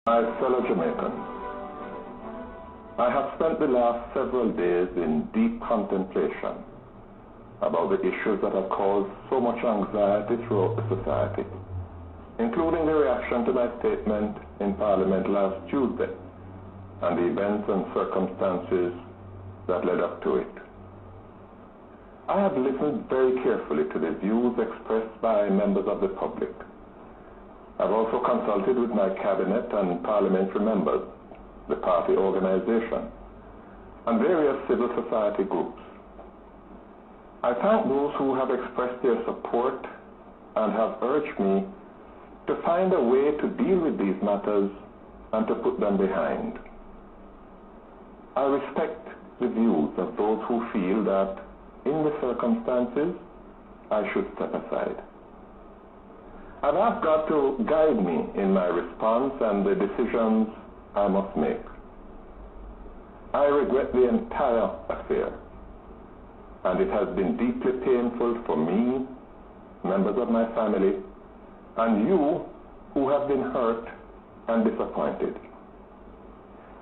My fellow Jamaicans, I have spent the last several days in deep contemplation about the issues that have caused so much anxiety throughout the society, including the reaction to my statement in Parliament last Tuesday and the events and circumstances that led up to it. I have listened very carefully to the views expressed by members of the public. I've also consulted with my cabinet and parliamentary members, the party organization, and various civil society groups. I thank those who have expressed their support and have urged me to find a way to deal with these matters and to put them behind. I respect the views of those who feel that, in the circumstances, I should step aside. I've asked God to guide me in my response and the decisions I must make. I regret the entire affair, and it has been deeply painful for me, members of my family, and you who have been hurt and disappointed.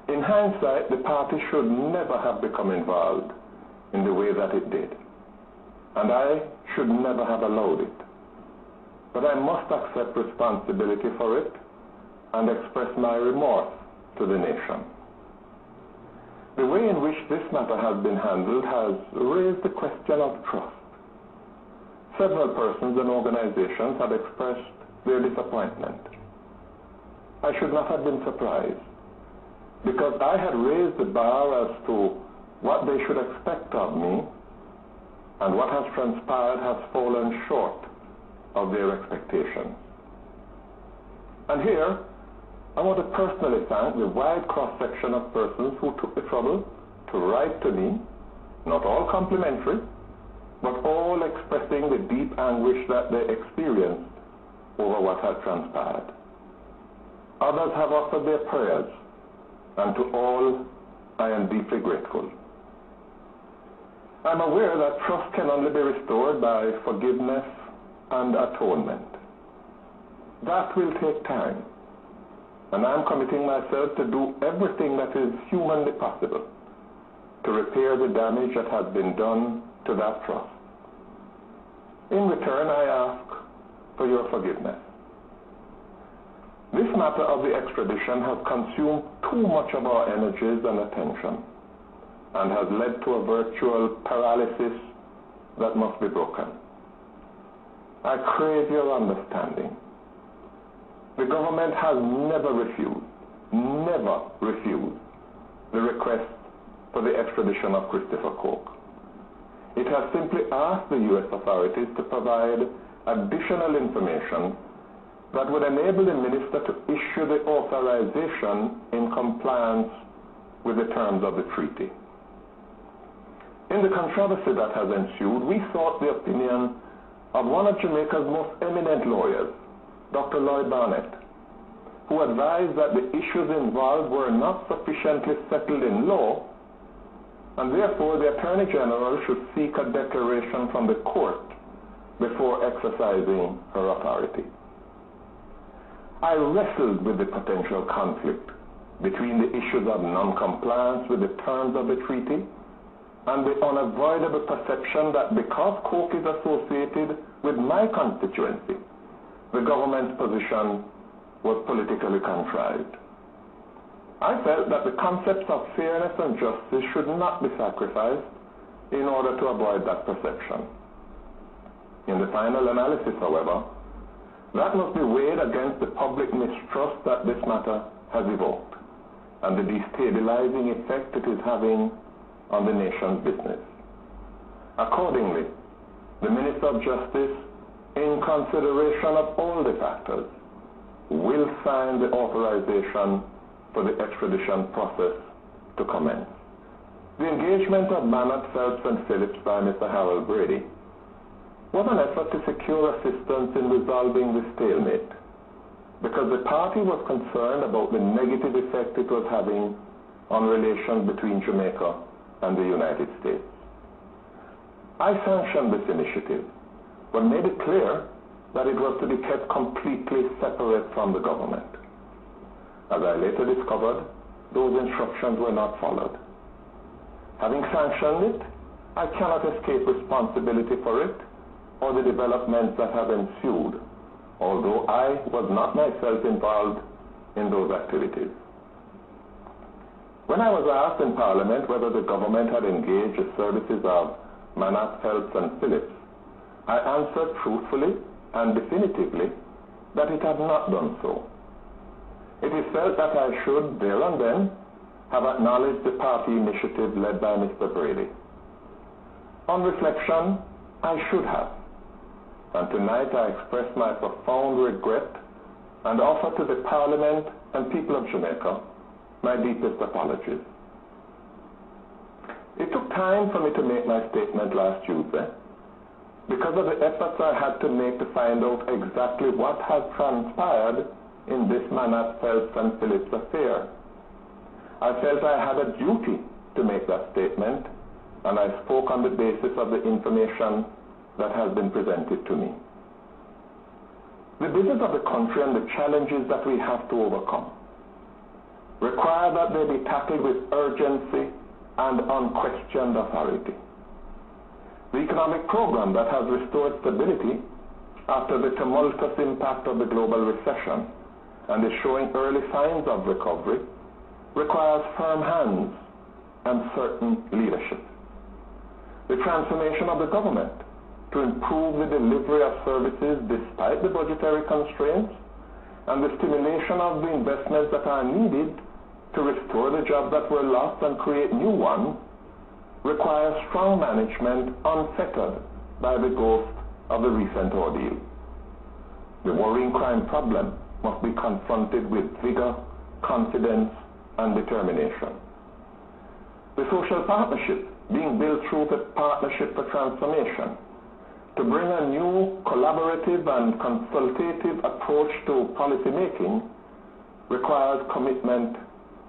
In hindsight, the party should never have become involved in the way that it did, and I should never have allowed it. But I must accept responsibility for it and express my remorse to the nation. The way in which this matter has been handled has raised the question of trust. Several persons and organizations have expressed their disappointment. I should not have been surprised, because I had raised the bar as to what they should expect of me, and what has transpired has fallen short of their expectations. And here, I want to personally thank the wide cross-section of persons who took the trouble to write to me, not all complimentary, but all expressing the deep anguish that they experienced over what had transpired. Others have offered their prayers, and to all I am deeply grateful. I'm aware that trust can only be restored by forgiveness and atonement. That will take time, and I'm committing myself to do everything that is humanly possible to repair the damage that has been done to that trust. In return, I ask for your forgiveness. This matter of the extradition has consumed too much of our energies and attention, and has led to a virtual paralysis that must be broken. I crave your understanding. The government has never refused the request for the extradition of Christopher Coke. It has simply asked the U.S. authorities to provide additional information that would enable the minister to issue the authorization in compliance with the terms of the treaty. In the controversy that has ensued, we sought the opinion of one of Jamaica's most eminent lawyers, Dr. Lloyd Barnett, who advised that the issues involved were not sufficiently settled in law, and therefore the Attorney General should seek a declaration from the court before exercising her authority. I wrestled with the potential conflict between the issues of non-compliance with the terms of the treaty and the unavoidable perception that because Coke is associated with my constituency, the government's position was politically contrived. I felt that the concepts of fairness and justice should not be sacrificed in order to avoid that perception. In the final analysis, however, that must be weighed against the public mistrust that this matter has evoked and the destabilizing effect it is having on the nation's business. Accordingly, the Minister of Justice, in consideration of all the factors, will sign the authorization for the extradition process to commence. The engagement of Barnett, Phelps, and Phillips by Mr. Harold Brady was an effort to secure assistance in resolving the stalemate, because the party was concerned about the negative effect it was having on relations between Jamaica and the United States. I sanctioned this initiative, but made it clear that it was to be kept completely separate from the government. As I later discovered, those instructions were not followed. Having sanctioned it, I cannot escape responsibility for it or the developments that have ensued, although I was not myself involved in those activities. When I was asked in Parliament whether the government had engaged the services of JAMAICA.flv and Phillips, I answered truthfully and definitively that it had not done so. It is felt that I should, there and then, have acknowledged the party initiative led by Mr. Brady. On reflection, I should have. And tonight I express my profound regret and offer to the Parliament and people of Jamaica my deepest apologies. It took time for me to make my statement last Tuesday because of the efforts I had to make to find out exactly what had transpired in this JAMAICA.flv and Phillips affair. I felt I had a duty to make that statement, and I spoke on the basis of the information that has been presented to me. The business of the country and the challenges that we have to overcome require that they be tackled with urgency and unquestioned authority. The economic program that has restored stability after the tumultuous impact of the global recession and is showing early signs of recovery requires firm hands and certain leadership. The transformation of the government to improve the delivery of services despite the budgetary constraints and the stimulation of the investments that are needed to restore the jobs that were lost and create new ones requires strong management unfettered by the ghost of the recent ordeal. The worrying crime problem must be confronted with vigor, confidence, and determination. The social partnership being built through the Partnership for Transformation to bring a new collaborative and consultative approach to policy making requires commitment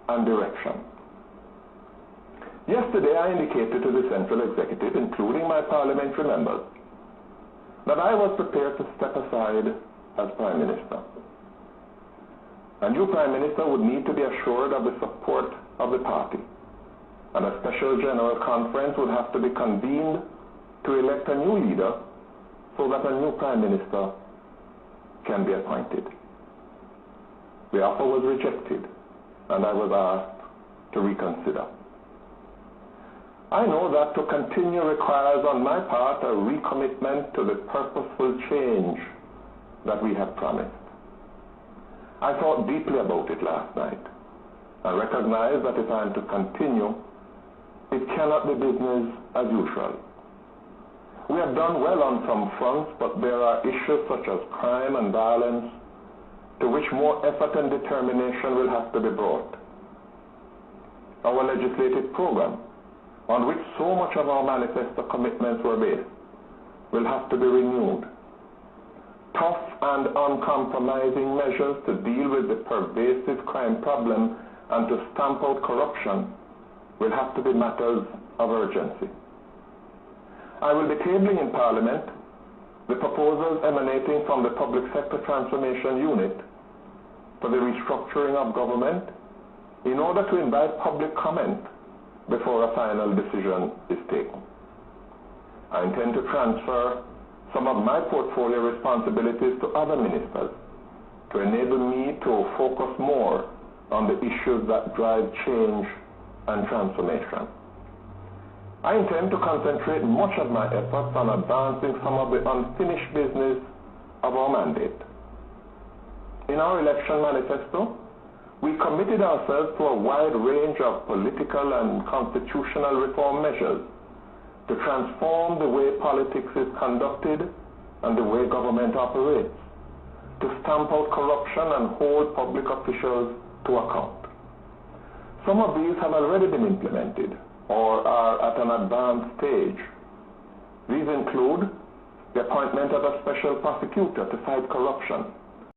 and direction. Yesterday I indicated to the Central Executive, including my parliamentary members, that I was prepared to step aside as Prime Minister. A new Prime Minister would need to be assured of the support of the party, and a special General Conference would have to be convened to elect a new leader so that a new Prime Minister can be appointed. The offer was rejected, and I was asked to reconsider. I know that to continue requires on my part a recommitment to the purposeful change that we have promised. I thought deeply about it last night and recognized that if I am to continue, it cannot be business as usual. We have done well on some fronts, but there are issues such as crime and violence to which more effort and determination will have to be brought. Our legislative program, on which so much of our manifesto commitments were based, will have to be renewed. Tough and uncompromising measures to deal with the pervasive crime problem and to stamp out corruption will have to be matters of urgency. I will be tabling in Parliament the proposals emanating from the Public Sector Transformation Unit for the restructuring of government in order to invite public comment before a final decision is taken. I intend to transfer some of my portfolio responsibilities to other ministers to enable me to focus more on the issues that drive change and transformation. I intend to concentrate much of my efforts on advancing some of the unfinished business of our mandate. In our election manifesto, we committed ourselves to a wide range of political and constitutional reform measures to transform the way politics is conducted and the way government operates, to stamp out corruption and hold public officials to account. Some of these have already been implemented or are at an advanced stage. These include the appointment of a special prosecutor to fight corruption,